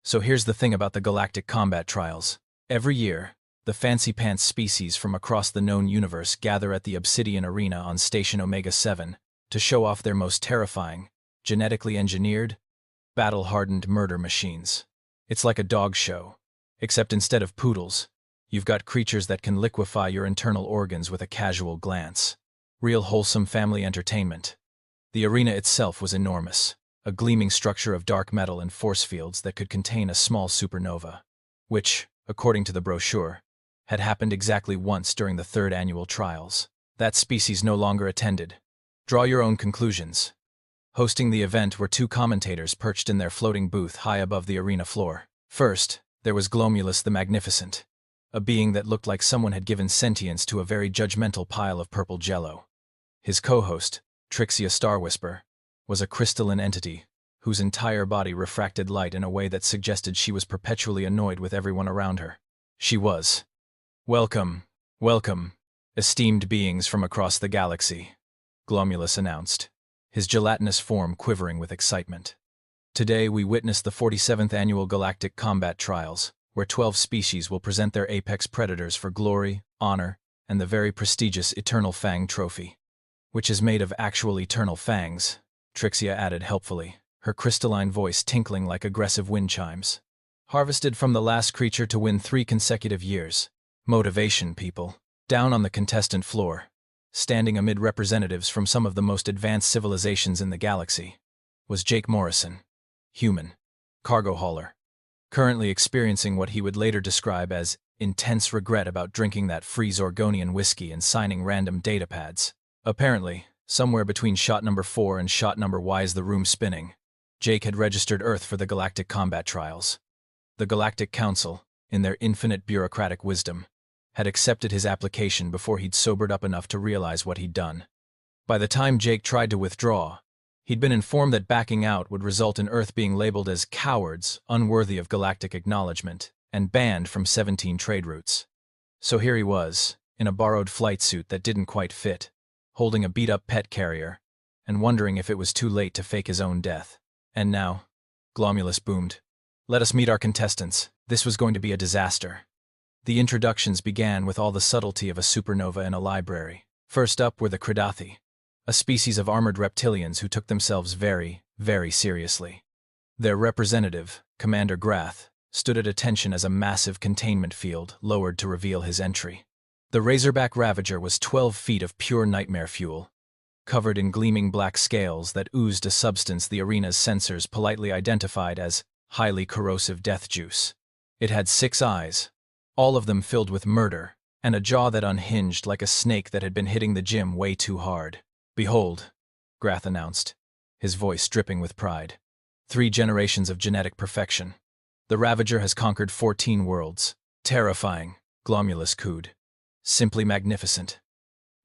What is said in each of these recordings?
So here's the thing about the galactic combat trials. Every year, the fancy pants species from across the known universe gather at the Obsidian Arena on Station Omega-7 to show off their most terrifying, genetically engineered, battle-hardened murder machines. It's like a dog show, except instead of poodles, you've got creatures that can liquefy your internal organs with a casual glance. Real wholesome family entertainment. The arena itself was enormous, a gleaming structure of dark metal and force fields that could contain a small supernova, which, according to the brochure, had happened exactly once during the third annual trials. That species no longer attended. Draw your own conclusions. Hosting the event were two commentators perched in their floating booth high above the arena floor. First, there was Glomulus the Magnificent, a being that looked like someone had given sentience to a very judgmental pile of purple jello. His co-host, Trixia Starwhisper, was a crystalline entity whose entire body refracted light in a way that suggested she was perpetually annoyed with everyone around her. She was, "Welcome, welcome, esteemed beings from across the galaxy," Glomulus announced, his gelatinous form quivering with excitement. "Today we witness the 47th Annual Galactic Combat Trials, where 12 species will present their apex predators for glory, honor, and the very prestigious Eternal Fang Trophy, which is made of actual eternal fangs," Trixia added helpfully, her crystalline voice tinkling like aggressive wind chimes. "Harvested from the last creature to win 3 consecutive years. Motivation, people." Down on the contestant floor, standing amid representatives from some of the most advanced civilizations in the galaxy, was Jake Morrison, human, cargo hauler, currently experiencing what he would later describe as intense regret about drinking that free Zorgonian whiskey and signing random data pads. Apparently, somewhere between shot number 4 and shot number Y is the room spinning, Jake had registered Earth for the Galactic Combat Trials. The Galactic Council, in their infinite bureaucratic wisdom, had accepted his application before he'd sobered up enough to realize what he'd done. By the time Jake tried to withdraw, he'd been informed that backing out would result in Earth being labeled as cowards, unworthy of galactic acknowledgement, and banned from 17 trade routes. So here he was, in a borrowed flight suit that didn't quite fit, holding a beat-up pet carrier, and wondering if it was too late to fake his own death. "And now," Glomulus boomed, "let us meet our contestants. This was going to be a disaster." The introductions began with all the subtlety of a supernova in a library. First up were the Cridathi, a species of armored reptilians who took themselves very, very seriously. Their representative, Commander Grath, stood at attention as a massive containment field lowered to reveal his entry. The Razorback Ravager was 12 feet of pure nightmare fuel, covered in gleaming black scales that oozed a substance the arena's sensors politely identified as highly corrosive death juice. It had 6 eyes, all of them filled with murder, and a jaw that unhinged like a snake that had been hitting the gym way too hard. "Behold," Grath announced, his voice dripping with pride. 3 generations of genetic perfection. The Ravager has conquered 14 worlds. Terrifying, Glomulus cooed. Simply magnificent.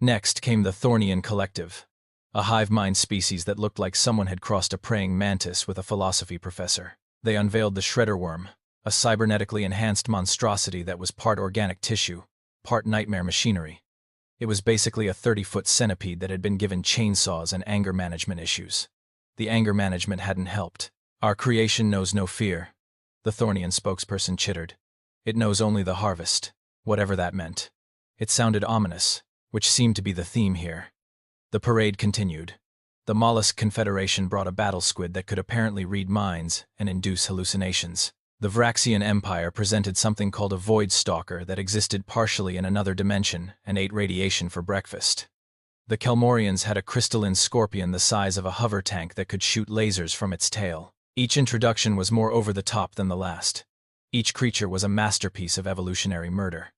Next came the Thornian Collective, a hive mind species that looked like someone had crossed a praying mantis with a philosophy professor. They unveiled the Shredder Worm, a cybernetically enhanced monstrosity that was part organic tissue, part nightmare machinery. It was basically a 30-foot centipede that had been given chainsaws and anger management issues. The anger management hadn't helped. "Our creation knows no fear," the Thornian spokesperson chittered. "It knows only the harvest," whatever that meant. It sounded ominous, which seemed to be the theme here. The parade continued. The Mollusk Confederation brought a battle squid that could apparently read minds and induce hallucinations. The Vraxian Empire presented something called a Void Stalker that existed partially in another dimension and ate radiation for breakfast. The Kelmorians had a crystalline scorpion the size of a hover tank that could shoot lasers from its tail. Each introduction was more over-the-top than the last. Each creature was a masterpiece of evolutionary murder.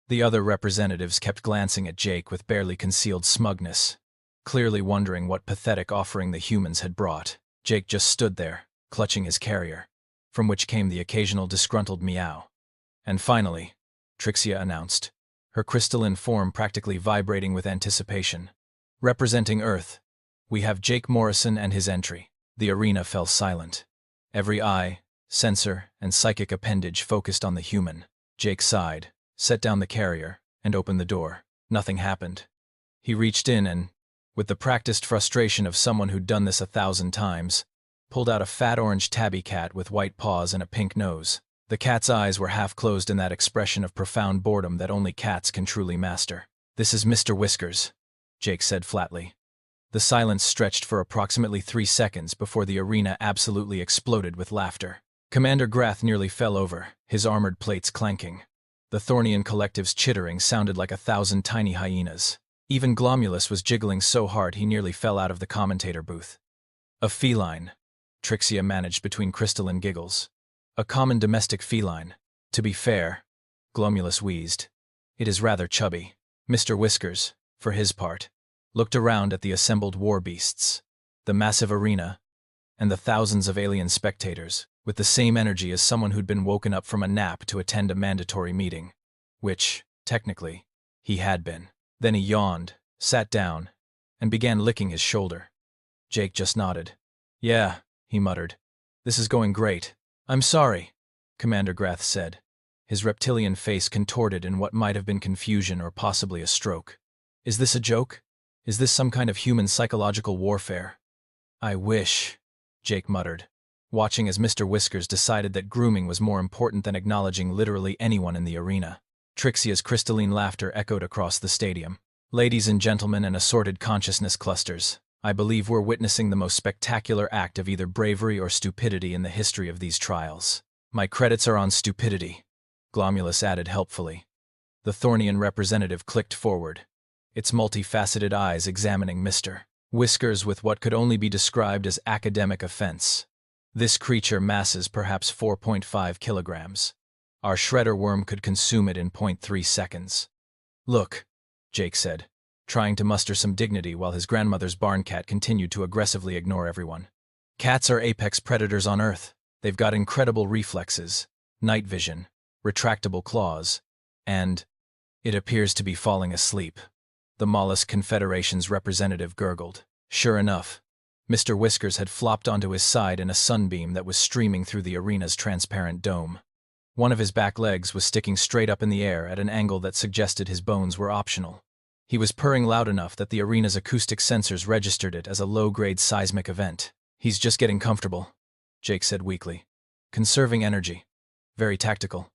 The other representatives kept glancing at Jake with barely concealed smugness, clearly wondering what pathetic offering the humans had brought. Jake just stood there, clutching his carrier, from which came the occasional disgruntled meow. "And finally," Trixia announced, her crystalline form practically vibrating with anticipation, "representing Earth, we have Jake Morrison and his entry." The arena fell silent. Every eye, sensor, and psychic appendage focused on the human. Jake sighed, set down the carrier, and opened the door. Nothing happened. He reached in and, with the practiced frustration of someone who'd done this 1,000 times, pulled out a fat orange tabby cat with white paws and a pink nose. The cat's eyes were half closed in that expression of profound boredom that only cats can truly master. "This is Mr. Whiskers," Jake said flatly. The silence stretched for approximately 3 seconds before the arena absolutely exploded with laughter. Commander Grath nearly fell over, his armored plates clanking. The Thornian collective's chittering sounded like 1,000 tiny hyenas. Even Glomulus was jiggling so hard he nearly fell out of the commentator booth. "A feline," Trixia managed between crystalline giggles. "A common domestic feline. To be fair," Glomulus wheezed, "it is rather chubby." Mr. Whiskers, for his part, looked around at the assembled war beasts, the massive arena, and the thousands of alien spectators, with the same energy as someone who'd been woken up from a nap to attend a mandatory meeting. Which, technically, he had been. Then he yawned, sat down, and began licking his shoulder. Jake just nodded. "Yeah," he muttered. "This is going great." "I'm sorry," Commander Grath said, his reptilian face contorted in what might have been confusion or possibly a stroke. "Is this a joke? Is this some kind of human psychological warfare?" "I wish," Jake muttered, watching as Mr. Whiskers decided that grooming was more important than acknowledging literally anyone in the arena. Trixia's crystalline laughter echoed across the stadium. "Ladies and gentlemen and assorted consciousness clusters, I believe we're witnessing the most spectacular act of either bravery or stupidity in the history of these trials. My credits are on stupidity," Glomulus added helpfully. The Thornian representative clicked forward, its multifaceted eyes examining Mr. Whiskers with what could only be described as academic offense. "This creature masses perhaps 4.5 kilograms. Our shredder worm could consume it in 0.3 seconds. "Look," Jake said, trying to muster some dignity while his grandmother's barn cat continued to aggressively ignore everyone. "Cats are apex predators on Earth. They've got incredible reflexes, night vision, retractable claws, and it appears to be falling asleep." The Mollusk Confederation's representative gurgled. Sure enough, Mr. Whiskers had flopped onto his side in a sunbeam that was streaming through the arena's transparent dome. One of his back legs was sticking straight up in the air at an angle that suggested his bones were optional. He was purring loud enough that the arena's acoustic sensors registered it as a low-grade seismic event. "He's just getting comfortable," Jake said weakly. "Conserving energy. Very tactical."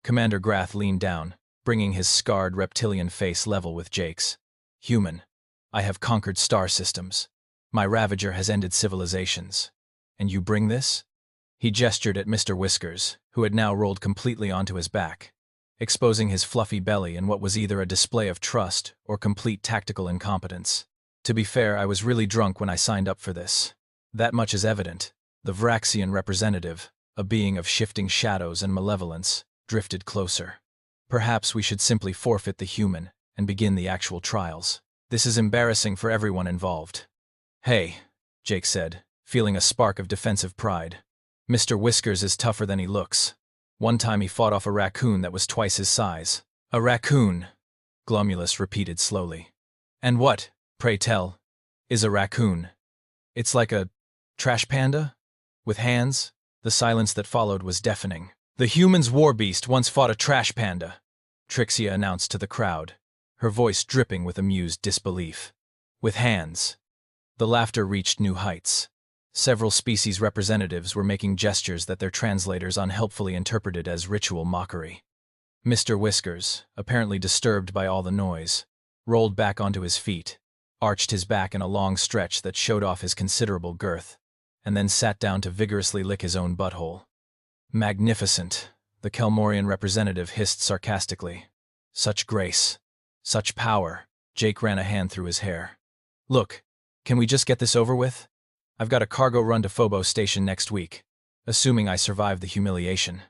Commander Grath leaned down, bringing his scarred reptilian face level with Jake's. "Human, I have conquered star systems. My Ravager has ended civilizations. And you bring this?" He gestured at Mr. Whiskers, who had now rolled completely onto his back, exposing his fluffy belly in what was either a display of trust or complete tactical incompetence. "To be fair, I was really drunk when I signed up for this. That much is evident." The Vraxian representative, a being of shifting shadows and malevolence, drifted closer. "Perhaps we should simply forfeit the human and begin the actual trials. This is embarrassing for everyone involved." "Hey," Jake said, feeling a spark of defensive pride. "Mr. Whiskers is tougher than he looks. One time he fought off a raccoon that was twice his size." "A raccoon," Glomulus repeated slowly. "And what, pray tell, is a raccoon? It's like a trash panda? With hands?" The silence that followed was deafening. "The human's war beast once fought a trash panda," Trixia announced to the crowd, her voice dripping with amused disbelief. "With hands." The laughter reached new heights. Several species representatives were making gestures that their translators unhelpfully interpreted as ritual mockery. Mr. Whiskers, apparently disturbed by all the noise, rolled back onto his feet, arched his back in a long stretch that showed off his considerable girth, and then sat down to vigorously lick his own butthole. "Magnificent," the Kelmorian representative hissed sarcastically. "Such grace. Such power." Jake ran a hand through his hair. "Look, can we just get this over with? I've got a cargo run to Phobos Station next week, assuming I survive the humiliation."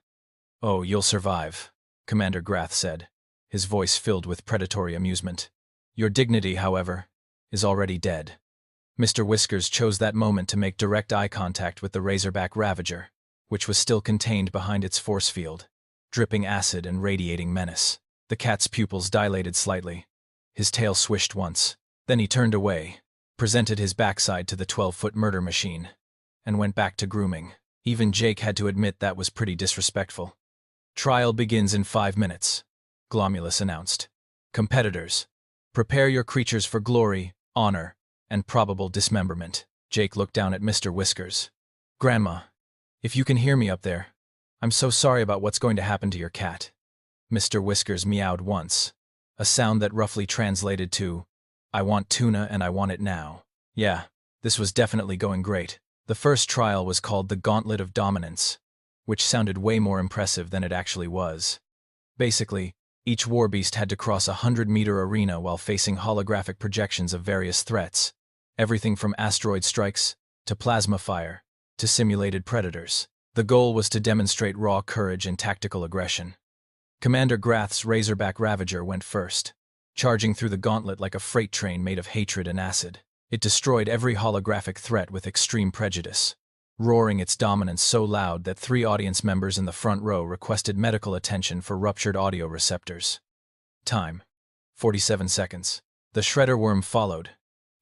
"Oh, you'll survive," Commander Grath said, his voice filled with predatory amusement. "Your dignity, however, is already dead." Mr. Whiskers chose that moment to make direct eye contact with the Razorback Ravager, which was still contained behind its force field, dripping acid and radiating menace. The cat's pupils dilated slightly. His tail swished once. Then he turned away, presented his backside to the 12-foot murder machine, and went back to grooming. Even Jake had to admit that was pretty disrespectful. "Trial begins in 5 minutes," Glomulus announced. "Competitors, prepare your creatures for glory, honor, and probable dismemberment." Jake looked down at Mr. Whiskers. Grandma, if you can hear me up there, I'm so sorry about what's going to happen to your cat. Mr. Whiskers meowed once, a sound that roughly translated to, I want tuna and I want it now. Yeah, this was definitely going great. The first trial was called the Gauntlet of Dominance, which sounded way more impressive than it actually was. Basically, each warbeast had to cross a 100-meter arena while facing holographic projections of various threats, everything from asteroid strikes, to plasma fire, to simulated predators. The goal was to demonstrate raw courage and tactical aggression. Commander Grath's Razorback Ravager went first, charging through the gauntlet like a freight train made of hatred and acid. It destroyed every holographic threat with extreme prejudice, roaring its dominance so loud that 3 audience members in the front row requested medical attention for ruptured audio receptors. Time: 47 seconds. The Shredder Worm followed,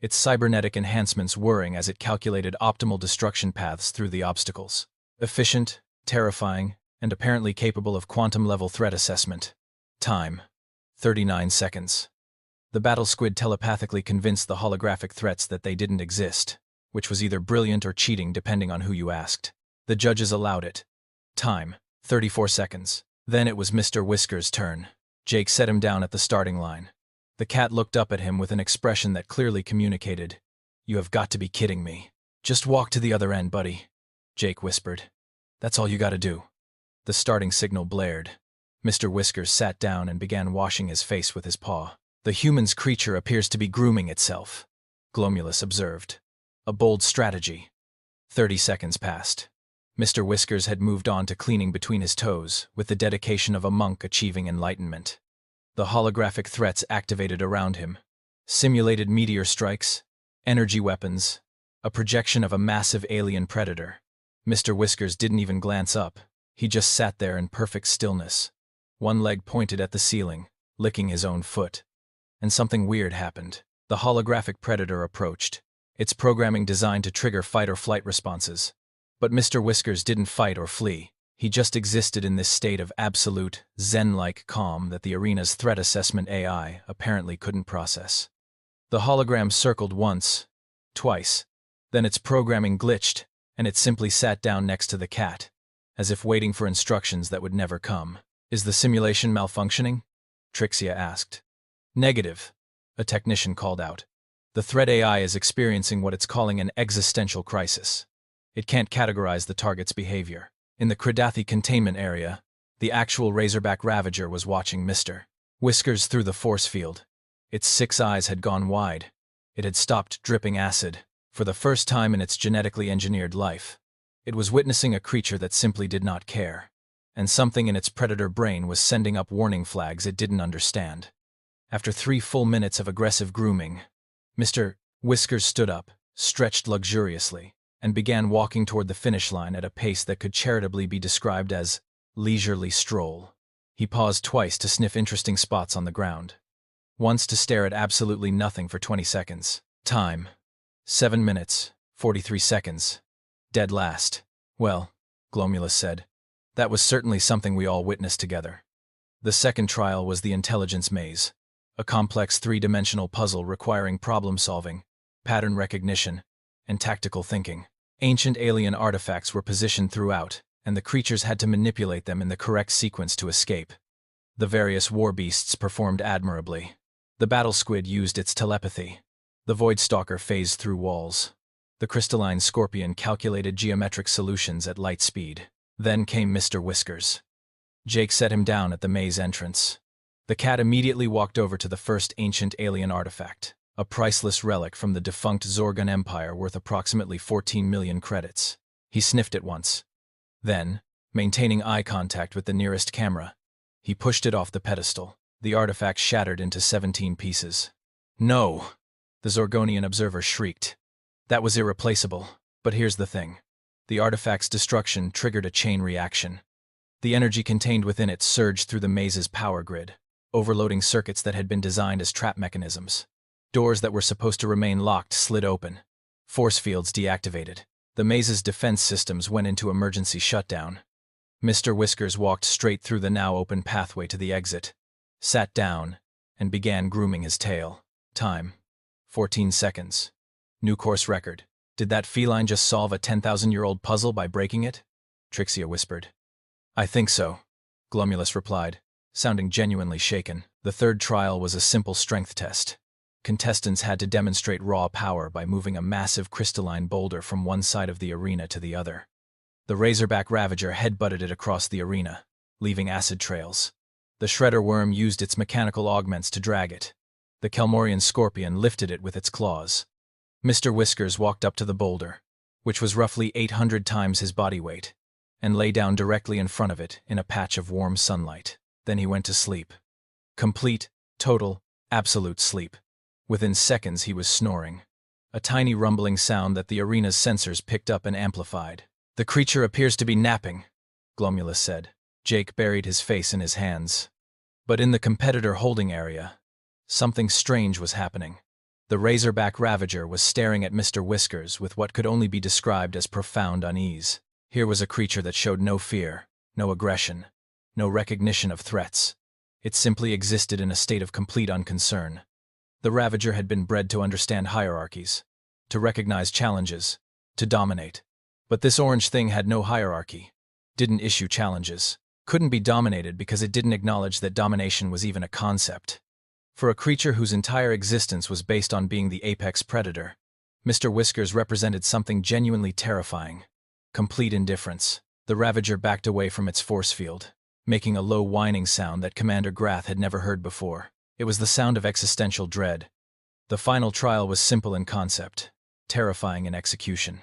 its cybernetic enhancements whirring as it calculated optimal destruction paths through the obstacles. Efficient, terrifying, and apparently capable of quantum-level threat assessment. Time: 39 seconds. The battle squid telepathically convinced the holographic threats that they didn't exist, which was either brilliant or cheating depending on who you asked. The judges allowed it. Time: 34 seconds. Then it was Mr. Whiskers' turn. Jake set him down at the starting line. The cat looked up at him with an expression that clearly communicated, "You have got to be kidding me. Just walk to the other end, buddy," Jake whispered. "That's all you gotta do." The starting signal blared. Mr. Whiskers sat down and began washing his face with his paw. "The human's creature appears to be grooming itself," Glomulus observed. "A bold strategy." 30 seconds passed. Mr. Whiskers had moved on to cleaning between his toes, with the dedication of a monk achieving enlightenment. The holographic threats activated around him. Simulated meteor strikes, energy weapons, a projection of a massive alien predator. Mr. Whiskers didn't even glance up. He just sat there in perfect stillness. One leg pointed at the ceiling, licking his own foot. And something weird happened. The holographic predator approached, its programming designed to trigger fight-or-flight responses. But Mr. Whiskers didn't fight or flee. He just existed in this state of absolute, zen-like calm that the arena's threat assessment AI apparently couldn't process. The hologram circled once, twice, then its programming glitched, and it simply sat down next to the cat, as if waiting for instructions that would never come. "Is the simulation malfunctioning?" Trixia asked. "Negative," a technician called out. "The threat AI is experiencing what it's calling an existential crisis. It can't categorize the target's behavior." In the Kredathi containment area, the actual Razorback Ravager was watching Mr. Whiskers through the force field. Its 6 eyes had gone wide. It had stopped dripping acid. For the first time in its genetically engineered life, it was witnessing a creature that simply did not care. And something in its predator brain was sending up warning flags it didn't understand. After 3 full minutes of aggressive grooming, Mr. Whiskers stood up, stretched luxuriously, and began walking toward the finish line at a pace that could charitably be described as leisurely stroll. He paused twice to sniff interesting spots on the ground, once to stare at absolutely nothing for 20 seconds. Time: 7 minutes, 43 seconds. Dead last. "Well," Glomulus said, "that was certainly something we all witnessed together." The second trial was the Intelligence Maze, a complex 3-dimensional puzzle requiring problem-solving, pattern recognition, and tactical thinking. Ancient alien artifacts were positioned throughout, and the creatures had to manipulate them in the correct sequence to escape. The various warbeasts performed admirably. The battle squid used its telepathy. The Voidstalker phased through walls. The crystalline scorpion calculated geometric solutions at light speed. Then came Mr. Whiskers. Jake set him down at the maze entrance. The cat immediately walked over to the first ancient alien artifact, a priceless relic from the defunct Zorgon Empire worth approximately 14 million credits. He sniffed it once. Then, maintaining eye contact with the nearest camera, he pushed it off the pedestal. The artifact shattered into 17 pieces. "No!" the Zorgonian observer shrieked. "That was irreplaceable. But here's the thing. The artifact's destruction triggered a chain reaction. The energy contained within it surged through the maze's power grid, overloading circuits that had been designed as trap mechanisms. Doors that were supposed to remain locked slid open. Force fields deactivated. The maze's defense systems went into emergency shutdown. Mr. Whiskers walked straight through the now open pathway to the exit, sat down, and began grooming his tail. Time: 14 seconds. New course record. Did that feline just solve a 10,000-year-old puzzle by breaking it? Trixia whispered. I think so, Glomulus replied, sounding genuinely shaken. The third trial was a simple strength test. Contestants had to demonstrate raw power by moving a massive crystalline boulder from one side of the arena to the other. The razorback ravager headbutted it across the arena, leaving acid trails. The shredder worm used its mechanical augments to drag it. The Kelmorian scorpion lifted it with its claws. Mr. Whiskers walked up to the boulder, which was roughly 800 times his body weight, and lay down directly in front of it in a patch of warm sunlight. Then he went to sleep. Complete, total, absolute sleep. Within seconds he was snoring, a tiny rumbling sound that the arena's sensors picked up and amplified. The creature appears to be napping, Glomulus said. Jake buried his face in his hands. But in the competitor holding area, something strange was happening. The razorback ravager was staring at Mr. Whiskers with what could only be described as profound unease. Here was a creature that showed no fear, no aggression, no recognition of threats. It simply existed in a state of complete unconcern. The ravager had been bred to understand hierarchies, to recognize challenges, to dominate. But this orange thing had no hierarchy, didn't issue challenges, couldn't be dominated because it didn't acknowledge that domination was even a concept. For a creature whose entire existence was based on being the apex predator, Mr. Whiskers represented something genuinely terrifying. Complete indifference. The ravager backed away from its force field, making a low whining sound that Commander Grath had never heard before. It was the sound of existential dread. The final trial was simple in concept, terrifying in execution.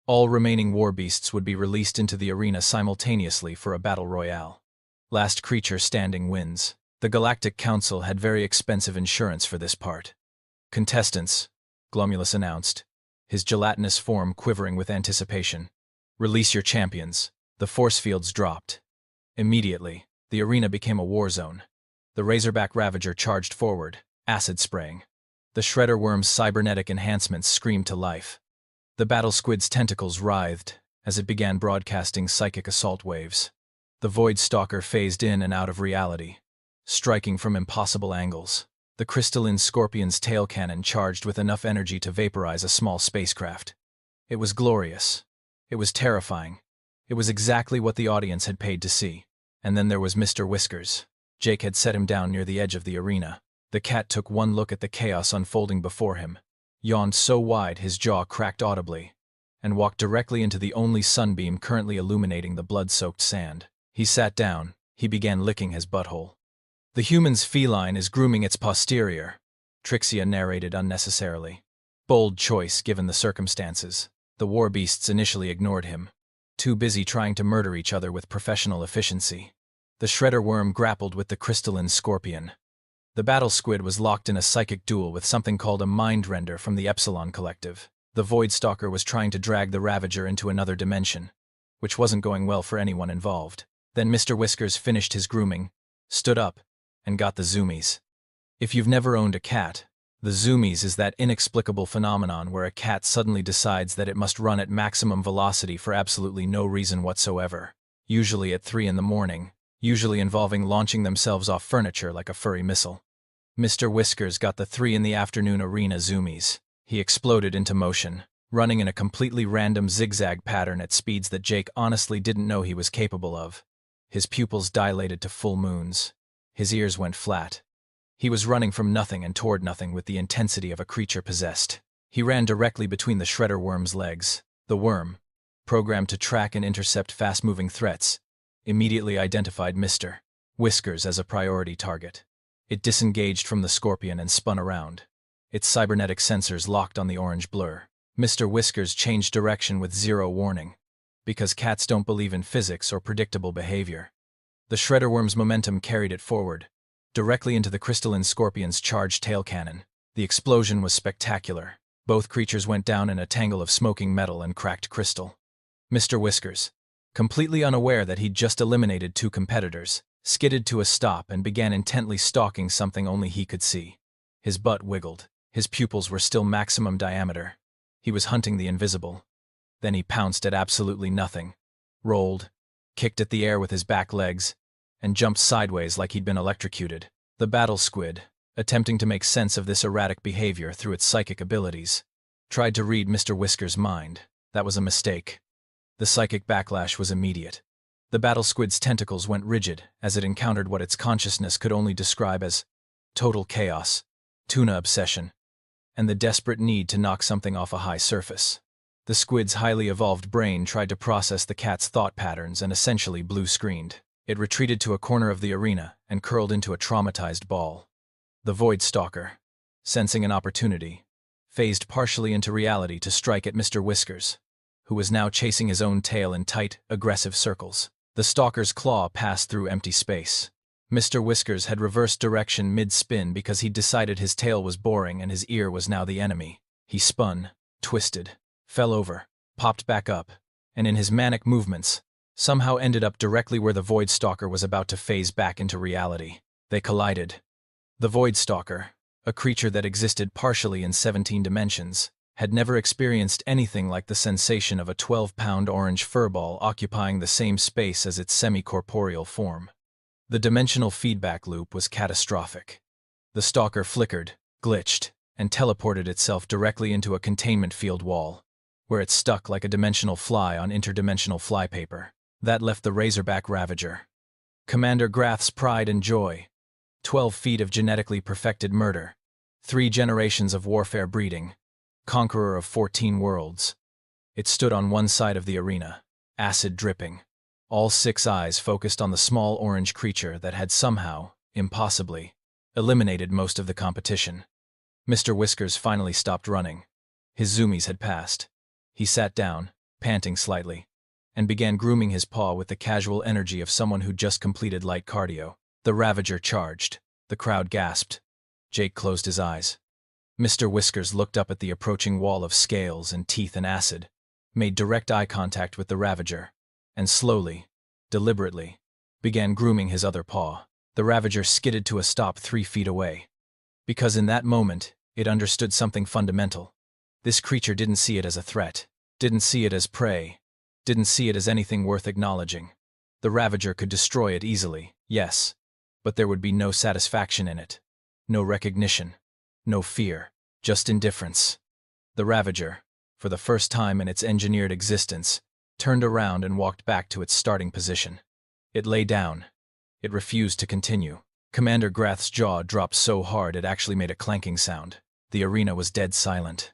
All remaining war beasts would be released into the arena simultaneously for a battle royale. Last creature standing wins. The Galactic Council had very expensive insurance for this part. Contestants, Glomulus announced, his gelatinous form quivering with anticipation. Release your champions. The force fields dropped. Immediately, the arena became a war zone. The razorback ravager charged forward, acid spraying. The shredder worm's cybernetic enhancements screamed to life. The battle squid's tentacles writhed as it began broadcasting psychic assault waves. The void stalker phased in and out of reality, striking from impossible angles. The crystalline scorpion's tail cannon charged with enough energy to vaporize a small spacecraft. It was glorious. It was terrifying. It was exactly what the audience had paid to see. And then there was Mr. Whiskers. Jake had set him down near the edge of the arena. The cat took one look at the chaos unfolding before him, yawned so wide his jaw cracked audibly, and walked directly into the only sunbeam currently illuminating the blood-soaked sand. He sat down. He began licking his butthole. The human's feline is grooming its posterior, Trixia narrated unnecessarily. Bold choice given the circumstances. The war beasts initially ignored him, too busy trying to murder each other with professional efficiency. The shredder worm grappled with the crystalline scorpion. The battle squid was locked in a psychic duel with something called a mind render from the Epsilon Collective. The void stalker was trying to drag the ravager into another dimension, which wasn't going well for anyone involved. Then Mr. Whiskers finished his grooming, stood up, and got the zoomies. If you've never owned a cat, the zoomies is that inexplicable phenomenon where a cat suddenly decides that it must run at maximum velocity for absolutely no reason whatsoever, usually at 3 in the morning, usually involving launching themselves off furniture like a furry missile. Mr. Whiskers got the 3 in the afternoon arena zoomies. He exploded into motion, running in a completely random zigzag pattern at speeds that Jake honestly didn't know he was capable of. His pupils dilated to full moons. His ears went flat. He was running from nothing and toward nothing with the intensity of a creature possessed. He ran directly between the shredder worm's legs. The worm, programmed to track and intercept fast-moving threats, immediately identified Mr. Whiskers as a priority target. It disengaged from the scorpion and spun around. Its cybernetic sensors locked on the orange blur. Mr. Whiskers changed direction with zero warning, because cats don't believe in physics or predictable behavior. The shredder worm's momentum carried it forward, directly into the crystalline scorpion's charged tail cannon. The explosion was spectacular. Both creatures went down in a tangle of smoking metal and cracked crystal. Mr. Whiskers, completely unaware that he'd just eliminated 2 competitors, skidded to a stop and began intently stalking something only he could see. His butt wiggled. His pupils were still maximum diameter. He was hunting the invisible. Then he pounced at absolutely nothing, rolled, kicked at the air with his back legs, and jumped sideways like he'd been electrocuted. The battle squid, attempting to make sense of this erratic behavior through its psychic abilities, Tried to read Mr. Whiskers' mind. That was a mistake. The psychic backlash was immediate. The battle squid's tentacles went rigid as it encountered what its consciousness could only describe as total chaos, tuna obsession, and the desperate need to knock something off a high surface. The squid's highly evolved brain tried to process the cat's thought patterns and essentially blue-screened. It retreated to a corner of the arena and curled into a traumatized ball. The Void Stalker, sensing an opportunity, phased partially into reality to strike at Mr. Whiskers, who was now chasing his own tail in tight, aggressive circles. The stalker's claw passed through empty space. Mr. Whiskers had reversed direction mid-spin because he'd decided his tail was boring and his ear was now the enemy. He spun, twisted, fell over, popped back up, and in his manic movements, somehow ended up directly where the Void Stalker was about to phase back into reality. They collided. The Void Stalker, a creature that existed partially in 17 dimensions, had never experienced anything like the sensation of a 12-pound orange furball occupying the same space as its semi-corporeal form. The dimensional feedback loop was catastrophic. The stalker flickered, glitched, and teleported itself directly into a containment field wall, where it stuck like a dimensional fly on interdimensional flypaper. That left the Razorback Ravager. Commander Grath's pride and joy. 12 feet of genetically perfected murder. 3 generations of warfare breeding. Conqueror of 14 worlds. It stood on one side of the arena, acid dripping. All 6 eyes focused on the small orange creature that had somehow, impossibly, eliminated most of the competition. Mr. Whiskers finally stopped running. His zoomies had passed. He sat down, panting slightly, and began grooming his paw with the casual energy of someone who just completed light cardio. The Ravager charged. The crowd gasped. Jake closed his eyes. Mr. Whiskers looked up at the approaching wall of scales and teeth and acid, made direct eye contact with the Ravager, and slowly, deliberately, began grooming his other paw. The Ravager skidded to a stop 3 feet away. Because in that moment, it understood something fundamental. This creature didn't see it as a threat, didn't see it as prey, didn't see it as anything worth acknowledging. The Ravager could destroy it easily, yes, but there would be no satisfaction in it, no recognition, no fear, just indifference. The Ravager, for the first time in its engineered existence, turned around and walked back to its starting position. It lay down. It refused to continue. Commander Grath's jaw dropped so hard it actually made a clanking sound. The arena was dead silent.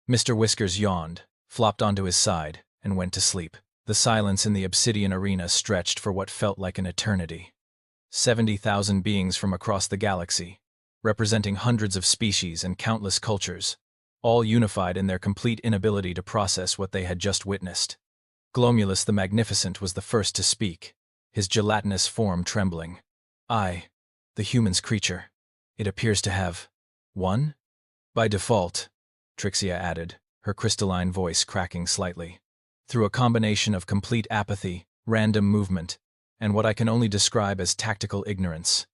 Mr. Whiskers yawned, flopped onto his side, and went to sleep. The silence in the obsidian arena stretched for what felt like an eternity. 70,000 beings from across the galaxy, representing hundreds of species and countless cultures, all unified in their complete inability to process what they had just witnessed. Glomulus the Magnificent was the first to speak, his gelatinous form trembling. The human's creature. It appears to have won? By default, Trixia added, her crystalline voice cracking slightly. Through a combination of complete apathy, random movement, and what I can only describe as tactical ignorance.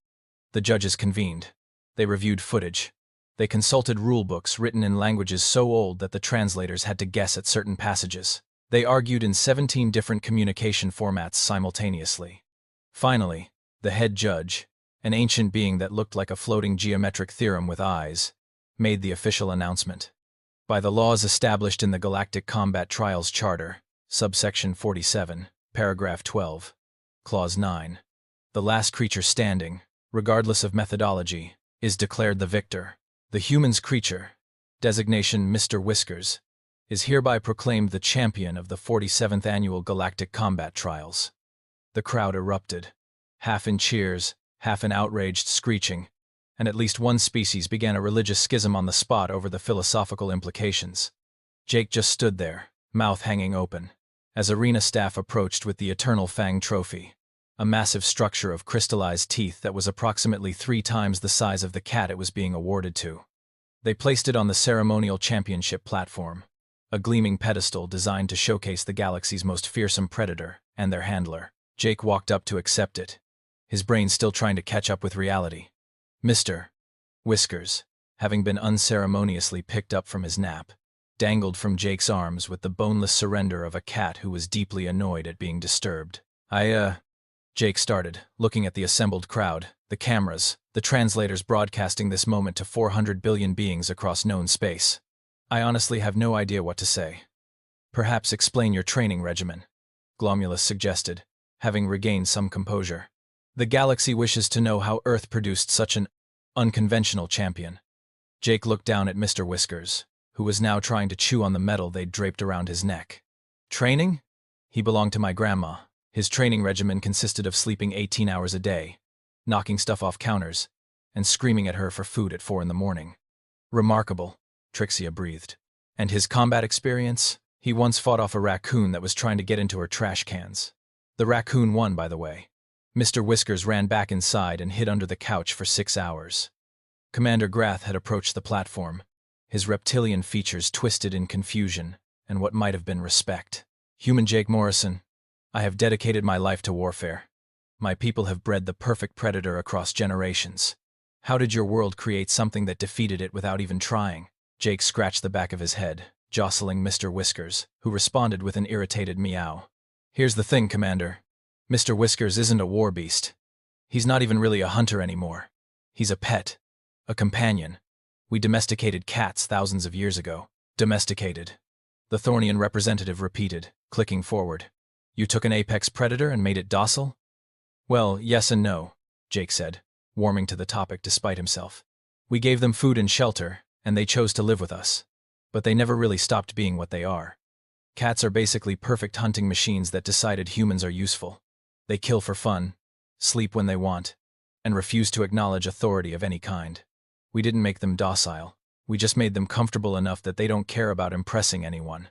The judges convened. They reviewed footage. They consulted rulebooks written in languages so old that the translators had to guess at certain passages. They argued in 17 different communication formats simultaneously. Finally, the head judge, an ancient being that looked like a floating geometric theorem with eyes, made the official announcement. By the laws established in the Galactic Combat Trials Charter, subsection 47, paragraph 12, clause 9, the last creature standing, regardless of methodology, is declared the victor. The human's creature, designation Mr. Whiskers, is hereby proclaimed the champion of the 47th Annual Galactic Combat Trials. The crowd erupted, half in cheers, half in outraged screeching, and at least one species began a religious schism on the spot over the philosophical implications. Jake just stood there, mouth hanging open, as arena staff approached with the Eternal Fang Trophy, a massive structure of crystallized teeth that was approximately 3 times the size of the cat it was being awarded to. They placed it on the ceremonial championship platform, a gleaming pedestal designed to showcase the galaxy's most fearsome predator and their handler. Jake walked up to accept it, his brain still trying to catch up with reality. Mr. Whiskers, having been unceremoniously picked up from his nap, dangled from Jake's arms with the boneless surrender of a cat who was deeply annoyed at being disturbed. Jake started, looking at the assembled crowd, the cameras, the translators broadcasting this moment to 400 billion beings across known space. I honestly have no idea what to say. Perhaps explain your training regimen, Glomulus suggested, having regained some composure. The galaxy wishes to know how Earth produced such an unconventional champion. Jake looked down at Mr. Whiskers, who was now trying to chew on the metal they'd draped around his neck. Training? He belonged to my grandma. His training regimen consisted of sleeping 18 hours a day, knocking stuff off counters, and screaming at her for food at 4 in the morning. Remarkable, Trixia breathed. And his combat experience? He once fought off a raccoon that was trying to get into her trash cans. The raccoon won, by the way. Mr. Whiskers ran back inside and hid under the couch for 6 hours. Commander Grath had approached the platform, his reptilian features twisted in confusion and what might have been respect. Human Jake Morrison, I have dedicated my life to warfare. My people have bred the perfect predator across generations. How did your world create something that defeated it without even trying? Jake scratched the back of his head, jostling Mr. Whiskers, who responded with an irritated meow. Here's the thing, Commander. Mr. Whiskers isn't a war beast. He's not even really a hunter anymore. He's a pet. A companion. We domesticated cats thousands of years ago. Domesticated. The Thornian representative repeated, clicking forward. You took an apex predator and made it docile? Well, yes and no, Jake said, warming to the topic despite himself. We gave them food and shelter, and they chose to live with us. But they never really stopped being what they are. Cats are basically perfect hunting machines that decided humans are useful. They kill for fun, sleep when they want, and refuse to acknowledge authority of any kind. We didn't make them docile. We just made them comfortable enough that they don't care about impressing anyone.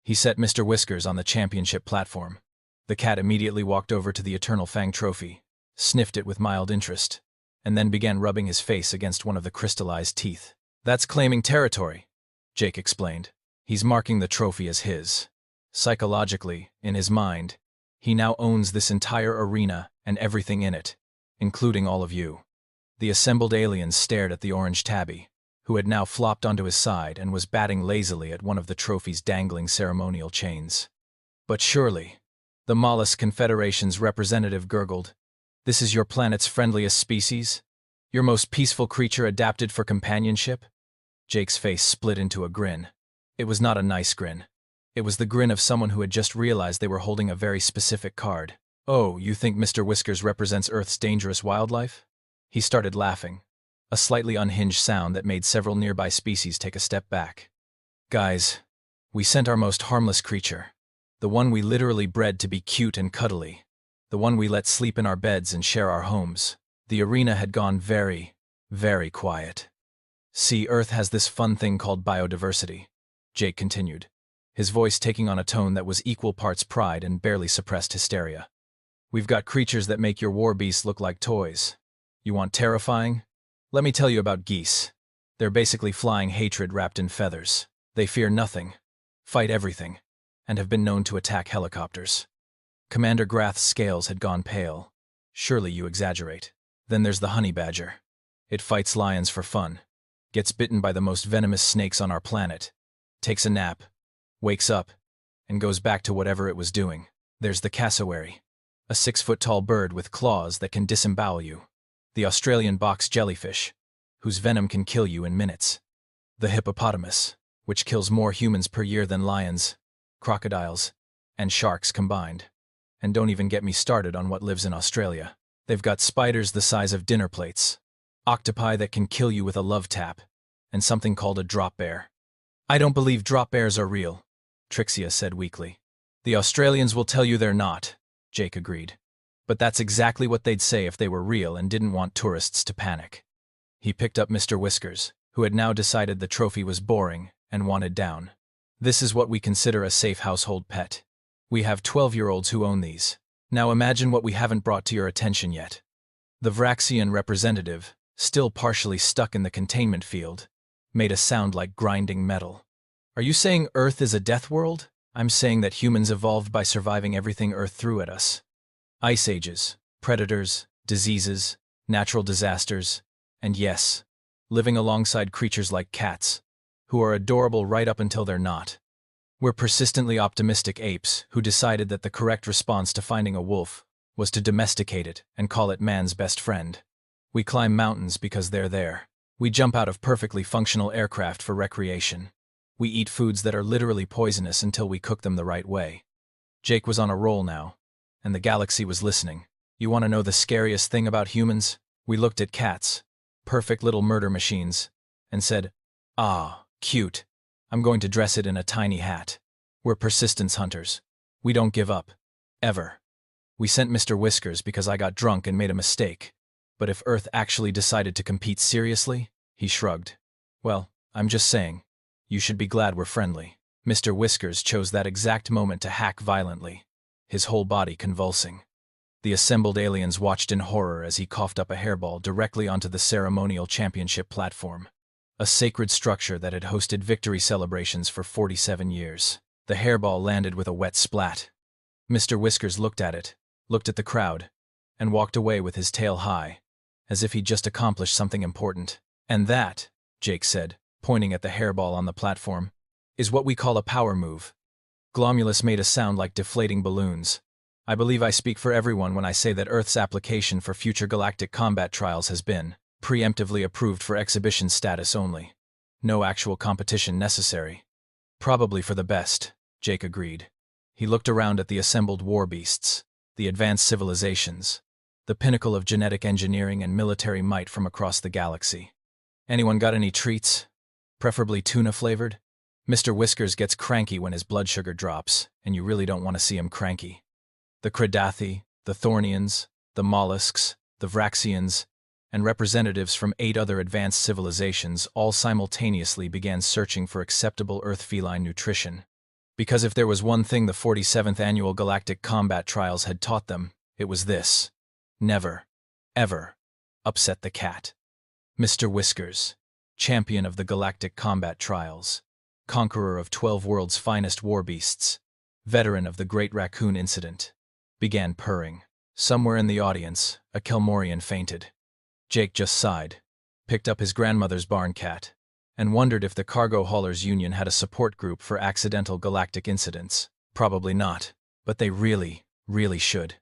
He set Mr. Whiskers on the championship platform. The cat immediately walked over to the Eternal Fang trophy, sniffed it with mild interest, and then began rubbing his face against one of the crystallized teeth. That's claiming territory, Jake explained. He's marking the trophy as his. Psychologically, in his mind, he now owns this entire arena and everything in it, including all of you. The assembled aliens stared at the orange tabby, who had now flopped onto his side and was batting lazily at one of the trophy's dangling ceremonial chains. But surely, the Mollusk Confederation's representative gurgled, this is your planet's friendliest species? Your most peaceful creature adapted for companionship? Jake's face split into a grin. It was not a nice grin. It was the grin of someone who had just realized they were holding a very specific card. Oh, you think Mr. Whiskers represents Earth's dangerous wildlife? He started laughing, a slightly unhinged sound that made several nearby species take a step back. Guys, we sent our most harmless creature, the one we literally bred to be cute and cuddly, the one we let sleep in our beds and share our homes. The arena had gone very, very quiet. See, Earth has this fun thing called biodiversity, Jake continued, his voice taking on a tone that was equal parts pride and barely suppressed hysteria. We've got creatures that make your war beasts look like toys. You want terrifying? Let me tell you about geese. They're basically flying hatred wrapped in feathers. They fear nothing, fight everything, and have been known to attack helicopters. Commander Grath's scales had gone pale. Surely you exaggerate. Then there's the honey badger. It fights lions for fun, gets bitten by the most venomous snakes on our planet, takes a nap, wakes up, and goes back to whatever it was doing. There's the cassowary, a 6-foot-tall bird with claws that can disembowel you. The Australian box jellyfish, whose venom can kill you in minutes. The hippopotamus, which kills more humans per year than lions, crocodiles, and sharks combined. And don't even get me started on what lives in Australia. They've got spiders the size of dinner plates, octopi that can kill you with a love tap, and something called a drop bear. I don't believe drop bears are real, Trixia said weakly. The Australians will tell you they're not, Jake agreed. But that's exactly what they'd say if they were real and didn't want tourists to panic. He picked up Mr. Whiskers, who had now decided the trophy was boring and wanted down. This is what we consider a safe household pet. We have 12-year-olds who own these. Now imagine what we haven't brought to your attention yet. The Vraxian representative, still partially stuck in the containment field, made a sound like grinding metal. Are you saying Earth is a death world? I'm saying that humans evolved by surviving everything Earth threw at us. Ice ages, predators, diseases, natural disasters, and yes, living alongside creatures like cats, who are adorable right up until they're not. We're persistently optimistic apes who decided that the correct response to finding a wolf was to domesticate it and call it man's best friend. We climb mountains because they're there. We jump out of perfectly functional aircraft for recreation. We eat foods that are literally poisonous until we cook them the right way. Jake was on a roll now, and the galaxy was listening. You want to know the scariest thing about humans? We looked at cats, perfect little murder machines, and said, "Ah, cute. I'm going to dress it in a tiny hat." We're persistence hunters. We don't give up. Ever. We sent Mr. Whiskers because I got drunk and made a mistake. But if Earth actually decided to compete seriously, he shrugged. Well, I'm just saying, you should be glad we're friendly. Mr. Whiskers chose that exact moment to hack violently, his whole body convulsing. The assembled aliens watched in horror as he coughed up a hairball directly onto the ceremonial championship platform, a sacred structure that had hosted victory celebrations for 47 years. The hairball landed with a wet splat. Mr. Whiskers looked at it, looked at the crowd, and walked away with his tail high, as if he'd just accomplished something important. And that, Jake said, pointing at the hairball on the platform, is what we call a power move. Glomulus made a sound like deflating balloons. I believe I speak for everyone when I say that Earth's application for future galactic combat trials has been preemptively approved for exhibition status only. No actual competition necessary. Probably for the best, Jake agreed. He looked around at the assembled war beasts, the advanced civilizations, the pinnacle of genetic engineering and military might from across the galaxy. Anyone got any treats? Preferably tuna-flavored? Mr. Whiskers gets cranky when his blood sugar drops, and you really don't want to see him cranky. The Cradathi, the Thornians, the Mollusks, the Vraxians, and representatives from 8 other advanced civilizations all simultaneously began searching for acceptable Earth feline nutrition. Because if there was one thing the 47th Annual Galactic Combat Trials had taught them, it was this: never, ever, upset the cat. Mr. Whiskers, champion of the Galactic Combat Trials, conqueror of 12 world's finest war beasts, veteran of the Great Raccoon Incident, began purring. Somewhere in the audience, a Kelmorian fainted. Jake just sighed, picked up his grandmother's barn cat, and wondered if the Cargo Haulers Union had a support group for accidental galactic incidents. Probably not, but they really, really should.